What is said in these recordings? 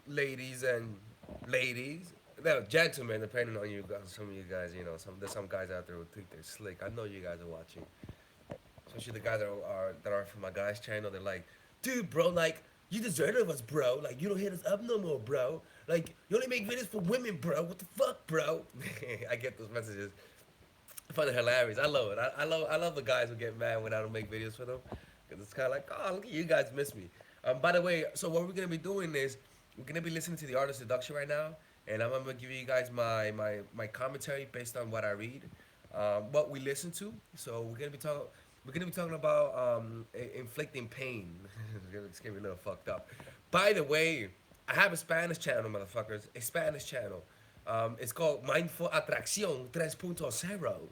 ladies and ladies, no, gentlemen, depending on you guys. Some of you guys, you know, there's some guys out there who think they're slick. I know you guys are watching, especially the guys that are from my guys' channel. They're like, dude, bro, like you deserve of us, bro. Like you don't hit us up no more, bro. Like you only make videos for women, bro. What the fuck, bro? I get those messages. I find it hilarious. I love it. I love the guys who get mad when I don't make videos for them, because it's kind of like, oh, look at you guys miss me. By the way, so what we're gonna be doing is we're gonna be listening to the art of seduction right now, and I'm gonna give you guys my commentary based on what I read, what we listen to. So we're gonna be talking about inflicting pain. It's gonna be a little fucked up. By the way, I have a Spanish channel, motherfuckers. A Spanish channel. It's called Mindful Atracción 3.0.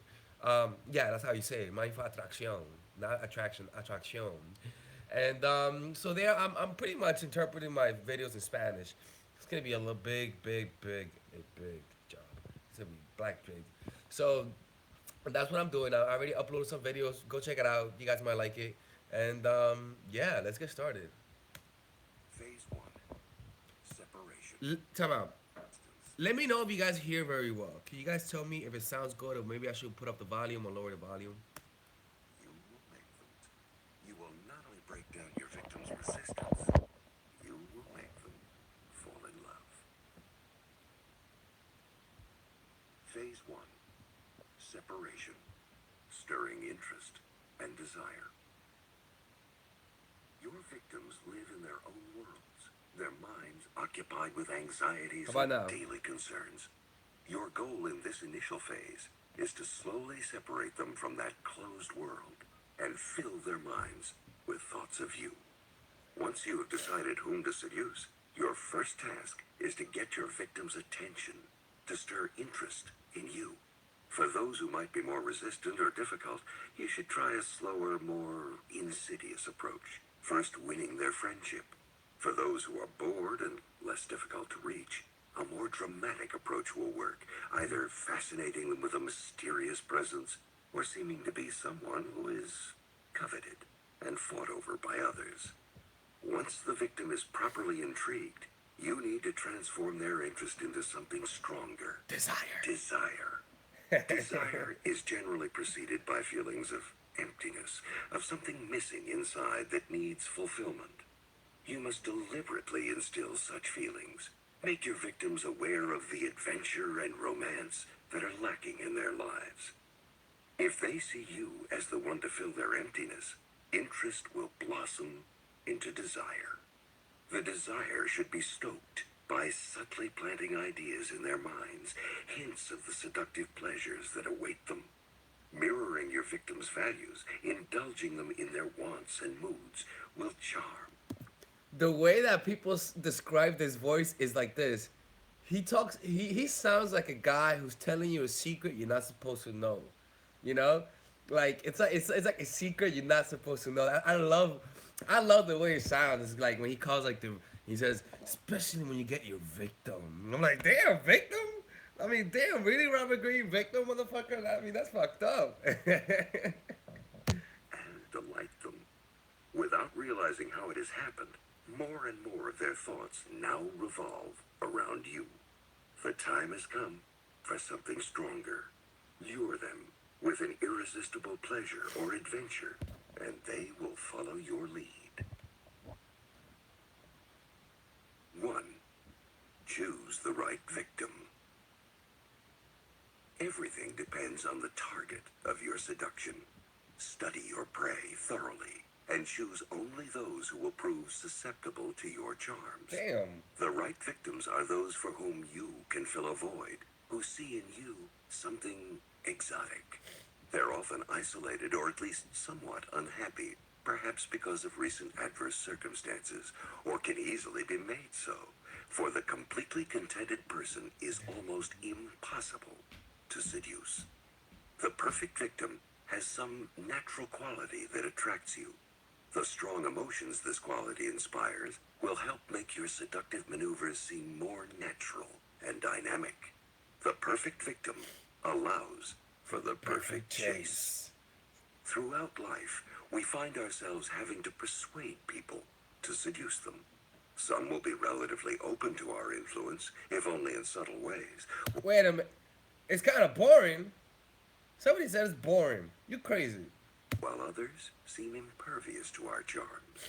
Yeah, that's how you say it. Mindful Atracción, not attraction, attraction. And so there, I'm pretty much interpreting my videos in Spanish. It's gonna be a little big job. It's gonna be black big. So that's what I'm doing. I already uploaded some videos. Go check it out. You guys might like it. And yeah, let's get started. Phase 1. Separation. Time out. Instance. Let me know if you guys hear very well. Can you guys tell me if it sounds good, or maybe I should put up the volume or lower the volume? You will make them. You will not only break down your victim's resistance, you will make them fall in love. Phase 1. Separation. Stirring interest and desire. Your victims live in their own worlds, their minds occupied with anxieties How about and now? daily concerns. Your goal in this initial phase is to slowly separate them from that closed world and fill their minds with thoughts of you. Once you have decided whom to seduce, your first task is to get your victim's attention, to stir interest in you. For those who might be more resistant or difficult, you should try a slower, more insidious approach, first winning their friendship. For those who are bored and less difficult to reach, a more dramatic approach will work, either fascinating them with a mysterious presence or seeming to be someone who is coveted and fought over by others. Once the victim is properly intrigued, you need to transform their interest into something stronger. Desire. Desire. Desire is generally preceded by feelings of emptiness, of something missing inside that needs fulfillment. You must deliberately instill such feelings. Make your victims aware of the adventure and romance that are lacking in their lives. If they see you as the one to fill their emptiness, interest will blossom into desire. The desire should be stoked by subtly planting ideas in their minds, hints of the seductive pleasures that await them. Mirroring your victim's values, indulging them in their wants and moods, will charm. The way that people describe this voice is like this. He talks. He sounds like a guy who's telling you a secret you're not supposed to know. You know, like it's like a secret you're not supposed to know. I love the way it sounds. It's like when he calls like the he says, especially when you get your victim. I'm like, damn, victim. I mean, damn, really, Robert Green, victim, motherfucker. I mean, that's fucked up. And delight them. Without realizing how it has happened, more and more of their thoughts now revolve around you. The time has come for something stronger. Lure them with an irresistible pleasure or adventure, and they will follow your lead. 1. Choose the right victim. Everything depends on the target of your seduction. Study your prey thoroughly and choose only those who will prove susceptible to your charms. Damn. The right victims are those for whom you can fill a void, who see in you something exotic. They're often isolated or at least somewhat unhappy, perhaps because of recent adverse circumstances, or can easily be made so, for the completely contented person is almost impossible to seduce. The perfect victim has some natural quality that attracts you. The strong emotions this quality inspires will help make your seductive maneuvers seem more natural and dynamic. The perfect victim allows for the perfect chase. Throughout life, we find ourselves having to persuade people to seduce them. Some will be relatively open to our influence, if only in subtle ways, Wait a minute. It's kind of boring. Somebody said it's boring. You crazy. while others seem impervious to our charms.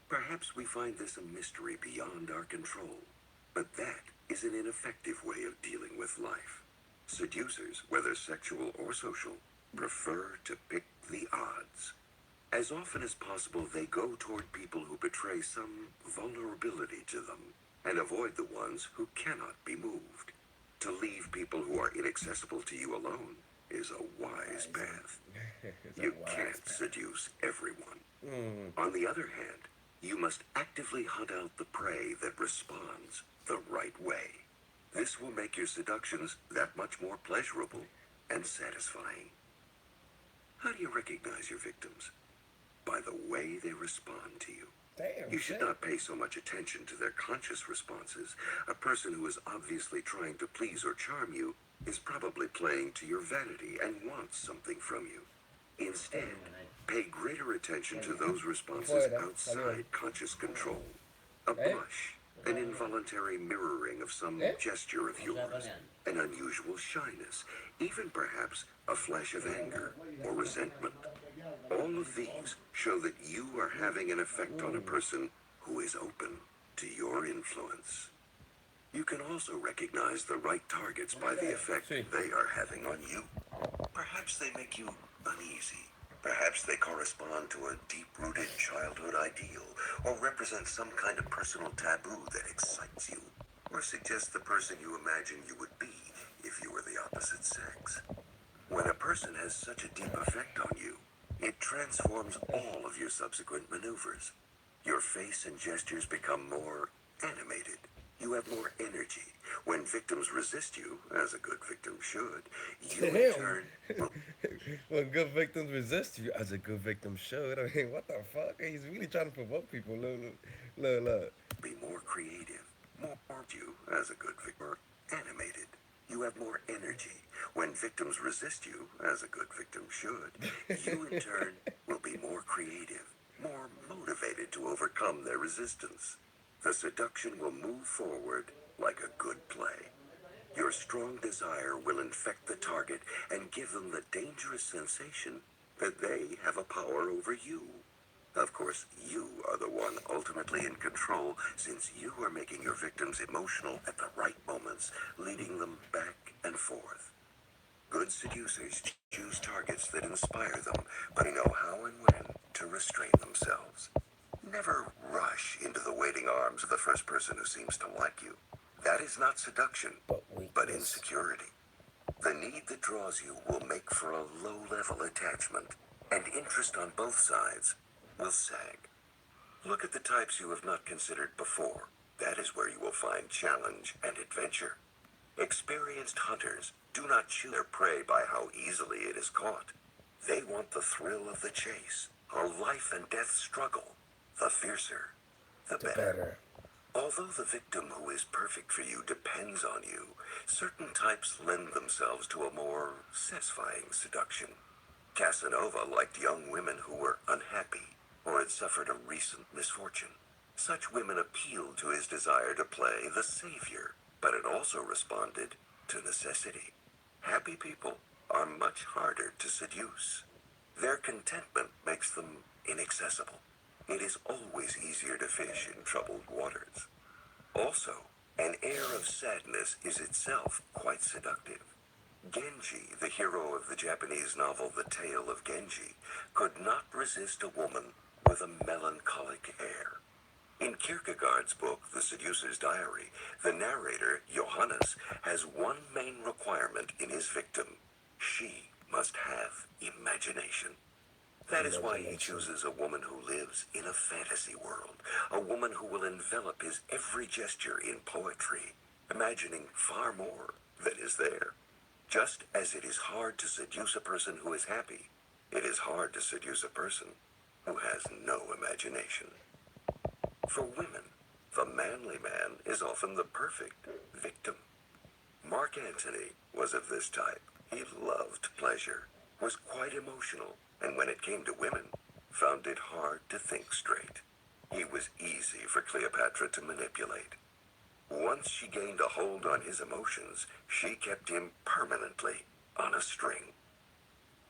Perhaps we find this a mystery beyond our control, but that is an ineffective way of dealing with life. Seducers, whether sexual or social, prefer to pick the odds. As often as possible, they go toward people who betray some vulnerability to them and avoid the ones who cannot be moved. To leave people who are inaccessible to you alone is a wise path. It's a You wise can't path. seduce everyone. Mm. On the other hand, you must actively hunt out the prey that responds the right way. This will make your seductions that much more pleasurable and satisfying. How do you recognize your victims? By the way they respond to you. Damn, You should shit. not pay so much attention to their conscious responses. A person who is obviously trying to please or charm you is probably playing to your vanity and wants something from you. Instead, pay greater attention to those responses Fuera, salió. outside conscious control. A ¿Eh? blush, an involuntary mirroring of some ¿Eh? gesture of yours, an unusual shyness, even perhaps a flash of anger or resentment. All of these show that you are having an effect on a person who is open to your influence. You can also recognize the right targets by the effect Sí. they are having on you. Perhaps they make you uneasy. Perhaps they correspond to a deep-rooted childhood ideal or represent some kind of personal taboo that excites you or suggest the person you imagine you would be if you were the opposite sex. When a person has such a deep effect on you, it transforms all of your subsequent maneuvers. Your face and gestures become more animated. You have more energy. When victims resist you, as a good victim should, you in Damn. turn will When good victims resist you, as a good victim should. I mean, what the fuck? He's really trying to provoke people. Look, look, look, look. be more creative, more you as a good victim, animated. You have more energy. When victims resist you, as a good victim should, you in turn will be more creative, more motivated to overcome their resistance. The seduction will move forward like a good play. Your strong desire will infect the target and give them the dangerous sensation that they have a power over you. Of course, you are the one ultimately in control since you are making your victims emotional at the right moments, leading them back and forth. Good seducers choose targets that inspire them, but know how and when to restrain themselves. Never rush into the waiting arms of the first person who seems to like you. That is not seduction, But but weakness. insecurity. The need that draws you will make for a low-level attachment, and interest on both sides will sag. Look at the types you have not considered before. That is where you will find challenge and adventure. Experienced hunters do not choose their prey by how easily it is caught. They want the thrill of the chase, a life and death struggle. The fiercer, the The better. better. Although the victim who is perfect for you depends on you, certain types lend themselves to a more satisfying seduction. Casanova liked young women who were unhappy or had suffered a recent misfortune. Such women appealed to his desire to play the savior, but it also responded to necessity. Happy people are much harder to seduce. Their contentment makes them inaccessible. It is always easier to fish in troubled waters. Also, an air of sadness is itself quite seductive. Genji, the hero of the Japanese novel The Tale of Genji, could not resist a woman with a melancholic air. In Kierkegaard's book, The Seducer's Diary, the narrator, Johannes, has one main requirement in his victim. She must have imagination. That is why he Imagination. chooses a woman who lives in a fantasy world, a woman who will envelop his every gesture in poetry, imagining far more than is there. Just as it is hard to seduce a person who is happy, it is hard to seduce a person who has no imagination. For women, the manly man is often the perfect victim. Mark Antony was of this type. He loved pleasure, was quite emotional, and when it came to women, found it hard to think straight. He was easy for Cleopatra to manipulate. Once she gained a hold on his emotions, she kept him permanently on a string.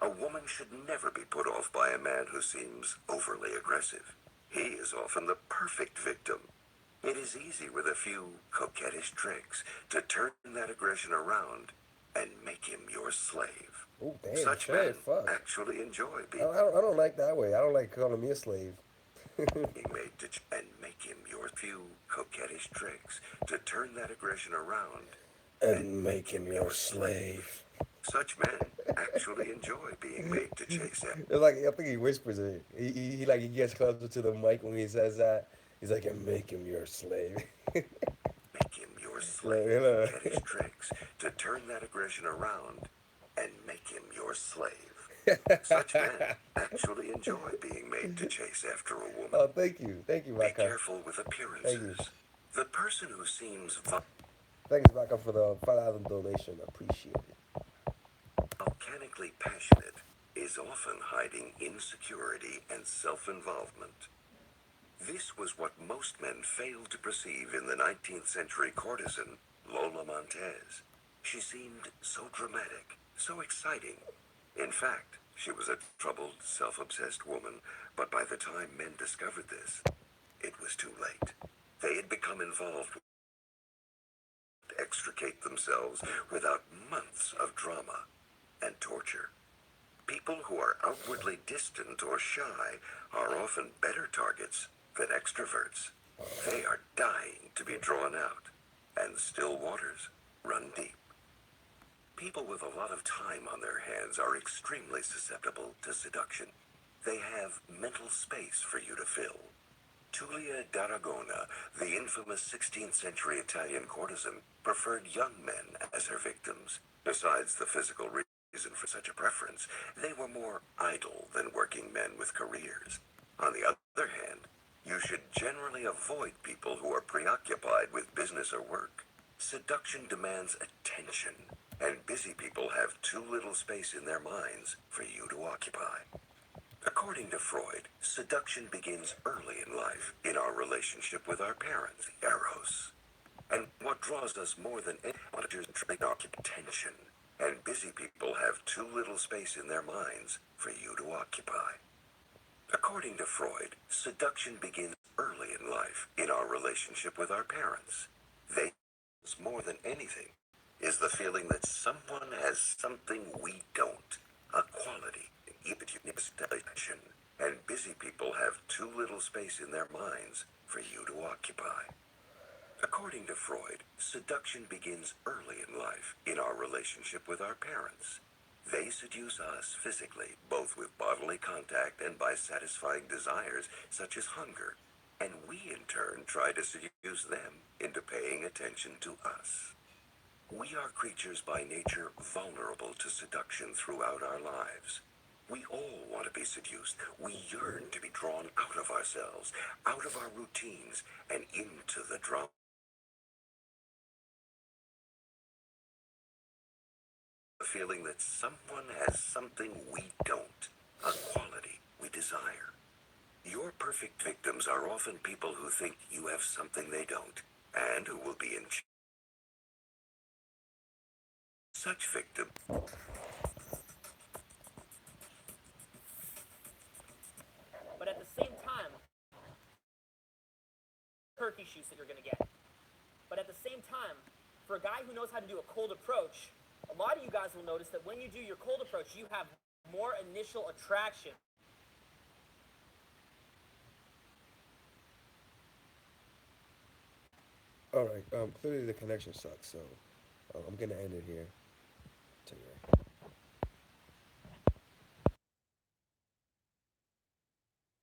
A woman should never be put off by a man who seems overly aggressive. He is often the perfect victim. It is easy with a few coquettish tricks to turn that aggression around and make him your slave. Oh, damn, Such shit, men fuck. actually enjoy I don't like that way. I don't like calling me a slave. being made to and make him your few coquettish tricks to turn that aggression around and And make make him him your your slave. slave. Such men actually enjoy being made to chase after. It's like I think he whispers it. He like he gets closer to the mic when he says that. He's like, "And make him your slave." Make him your Like, slave. Coquettish tricks to turn that aggression around and make him your slave. Such men actually enjoy being made to chase after a woman. oh, thank you, Be Baka. careful with Thank you. appearances. The person who seems Thanks, Baka, for the 5,000 donation. Appreciate it. volcanically passionate is often hiding insecurity and self involvement. This was what most men failed to perceive in the 19th century courtesan, Lola Montez. She seemed so dramatic, so exciting. In fact, she was a troubled, self obsessed woman, but by the time men discovered this, it was too late. They had become involved to extricate themselves without months of drama and torture. People who are outwardly distant or shy are often better targets than extroverts. They are dying to be drawn out, and still waters run deep. People with a lot of time on their hands are extremely susceptible to seduction. They have mental space for you to fill. Tulia d'Aragona, the infamous 16th century Italian courtesan, preferred young men as her victims. Besides the physical reason for such a preference, they were more idle than working men with careers. On the other hand, you should generally avoid people who are preoccupied with business or work. Seduction demands attention, and busy people have too little space in their minds for you to occupy. According to Freud, seduction begins early in life, in our relationship with our parents, Eros. And what draws us more than anyone is attention. And busy people have too little space in their minds for you to occupy. According to Freud, seduction begins early in life, in our relationship with our parents. They, more than anything, is the feeling that someone has something we don't, a quality, attention, and busy people have too little space in their minds for you to occupy. According to Freud, seduction begins early in life, in our relationship with our parents. They seduce us physically, both with bodily contact and by satisfying desires such as hunger, and we in turn try to seduce them into paying attention to us. We are creatures by nature vulnerable to seduction throughout our lives. We all want to be seduced. We yearn to be drawn out of ourselves, out of our routines, and into the drama. The feeling that someone has something we don't, a quality we desire. Your perfect victims are often people who think you have something they don't, and who will be in such victims. But at the same time, turkey shoots that you're going to get. But at the same time, for a guy who knows how to do a cold approach, a lot of you guys will notice that when you do your cold approach, you have more initial attraction. All right. Clearly the connection sucks, so I'm gonna end it here. Take care.